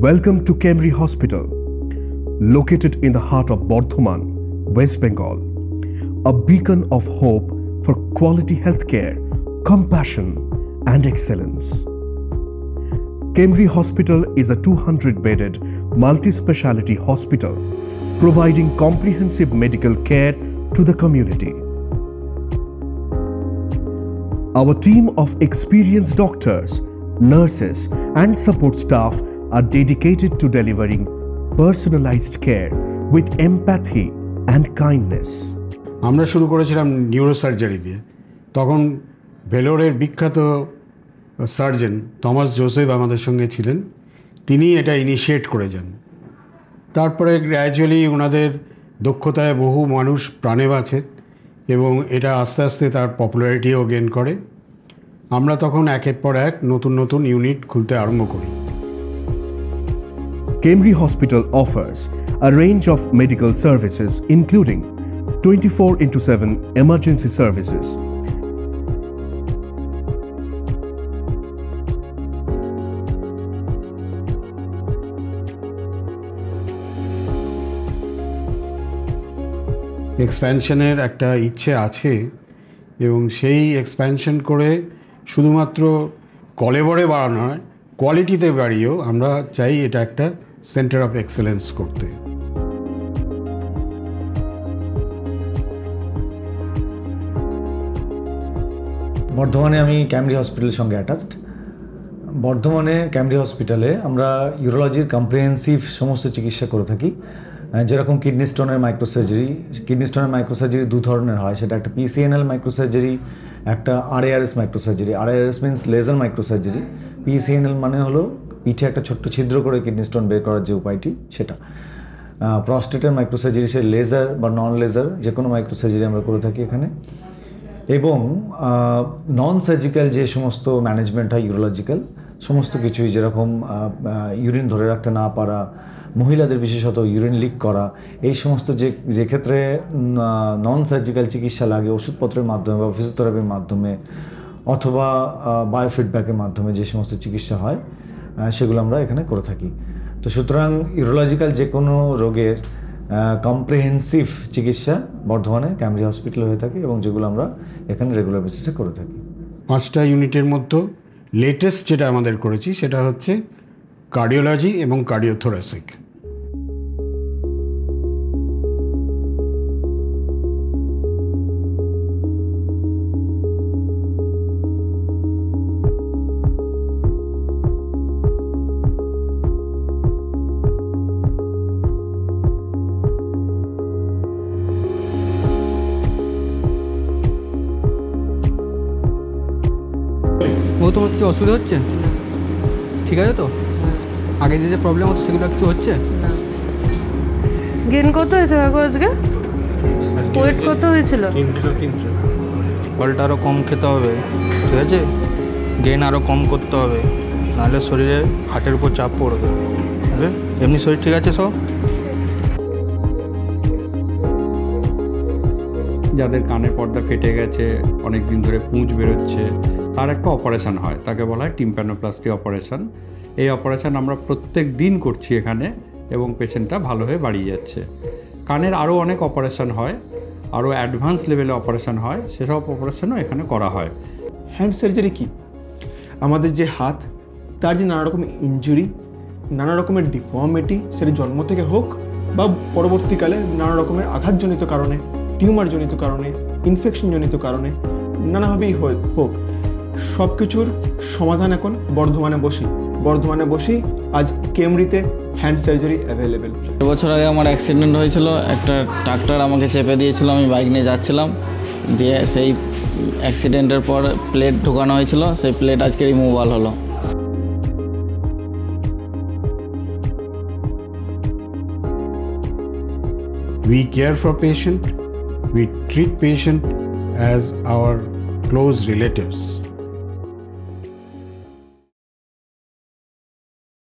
Welcome to Camry Hospital, located in the heart of Bardhaman, West Bengal, a beacon of hope for quality healthcare, compassion and excellence. Camry Hospital is a 200-bedded multi-speciality hospital providing comprehensive medical care to the community. Our team of experienced doctors, nurses and support staff are dedicated to delivering personalized care with empathy and kindness. আমরা শুরু করেছিলাম neurosurgery দিয়ে। তখন ভেলোরের বিখ্যাত surgeon Thomas Joseph আমাদের সঙ্গে ছিলেন, তিনি এটা ইনিশিয়েট করে যান। তারপরে গ্র্যাজুয়ালি ওনাদের দক্ষতায় বহু মানুষ প্রাণে বাঁচে এবং এটা আস্তে আস্তে তার পপুলারিটিও গেইন করে। আমরা তখন একের পর এক নতুন নতুন ইউনিট খুলতে আরম্ভ করি। Camry Hospital offers a range of medical services including 24/7 emergency services, এক্সপ্যানশনের একটা ইচ্ছে আছে এবং সেই এক্সপ্যানশন করে শুধুমাত্র কলেবরে বাড়ানো নয়, কোয়ালিটিতে বাড়িয়েও আমরা চাই এটা একটা সেন্টার অফ এক্সেলেন্স করতে। বর্ধমানে আমি ক্যামরি হসপিটালের সঙ্গে অ্যাটাচড। বর্ধমানে ক্যামরি হসপিটালে আমরা ইউরোলজির কম্প্রিহেন্সিভ সমস্ত চিকিৎসা করে থাকি। যেরকম কিডনি স্টোনের মাইক্রোসার্জারি দু ধরনের হয়, সেটা একটা পিসিএনএল মাইক্রোসার্জারি, একটা RARS microsurgery. RARS means laser microsurgery, PCNL মানে হলো পিঠে একটা ছোট্ট ছিদ্র করে কিডনি স্টোন বের করার যে উপায়টি সেটা। প্রস্টেটের মাইক্রোসার্জারি সে লেজার বা নন লেজার যে কোনো মাইক্রোসার্জারি আমরা করে থাকি এখানে। এবং নন সার্জিক্যাল যে সমস্ত ম্যানেজমেন্ট হয় ইউরোলজিক্যাল সমস্ত কিছুই, যেরকম ইউরিন ধরে রাখতে না পারা, মহিলাদের বিশেষত ইউরিন লিক করা, এই সমস্ত যে ক্ষেত্রে নন সার্জিক্যাল চিকিৎসা লাগে ওষুধপত্রের মাধ্যমে বা ফিজিওথেরাপির মাধ্যমে অথবা বায়োফিডব্যাকের মাধ্যমে যে সমস্ত চিকিৎসা হয় সেগুলো আমরা এখানে করে থাকি। তো সুতরাং ইউরোলজিক্যাল যে কোনো রোগের কম্প্রিহেন্সিভ চিকিৎসা বর্ধমানে ক্যামরি হসপিটালে হয়ে থাকে এবং যেগুলো আমরা এখানে রেগুলার বেসিসে করে থাকি। 5টা ইউনিটের মধ্যে লেটেস্ট যেটা আমাদের করেছি সেটা হচ্ছে কার্ডিওলজি এবং কার্ডিওথোরাসিক। তোমার কিছু অসুবিধা হচ্ছে? ঠিক আছে তো? আগে যে প্রবলেম হতো সেগুলো কিছু হচ্ছে? গেন কত হয়েছে কাকু আজকে? ওয়েট কত হয়েছিল? ফলটা আরও কম খেতে হবে, ঠিক আছে? গেন আরও কম করতে হবে, নাহলে শরীরে হার্টের উপর চাপ পড়বে। এমনি শরীর ঠিক আছে সব? যাদের কানের পর্দা ফেটে গেছে, অনেক দিন ধরে পুঁজ বেরোচ্ছে, তার একটা অপারেশন হয়, তাকে বলা হয় টিম্প্যানোপ্লাস্টি অপারেশন। এই অপারেশন আমরা প্রত্যেক দিন করছি এখানে এবং পেশেন্টটা ভালো হয়ে বাড়িয়ে যাচ্ছে। কানের আরও অনেক অপারেশন হয়, আরও অ্যাডভান্স লেভেলে অপারেশন হয়, সেসব অপারেশনও এখানে করা হয়। হ্যান্ড সার্জারি কি? আমাদের যে হাত, তার যে নানা রকমের ইনজুরি, নানা রকমের ডিফর্মিটি, সেটা জন্ম থেকে হোক বা পরবর্তীকালে নানা রকমের আঘাতজনিত কারণে, টিউমারজনিত কারণে, ইনফেকশনজনিত কারণে, নানাভাবেই হোক, সব কিছুর সমাধান এখন বর্ধমানে বসি আজ কেমরিতে হ্যান্ড সার্জারি অ্যাভেলেবেল। 2 বছর আগে আমার অ্যাক্সিডেন্ট হয়েছিল, একটা ট্রাক্টর আমাকে চেপে দিয়েছিল, আমি বাইক নিয়ে যাচ্ছিলাম, দিয়ে সেই অ্যাক্সিডেন্টের পর প্লেট ঢোকানো হয়েছিল, সেই প্লেট আজকে রিমুভাল হলো। We care for patient, we treat patient as our close relatives.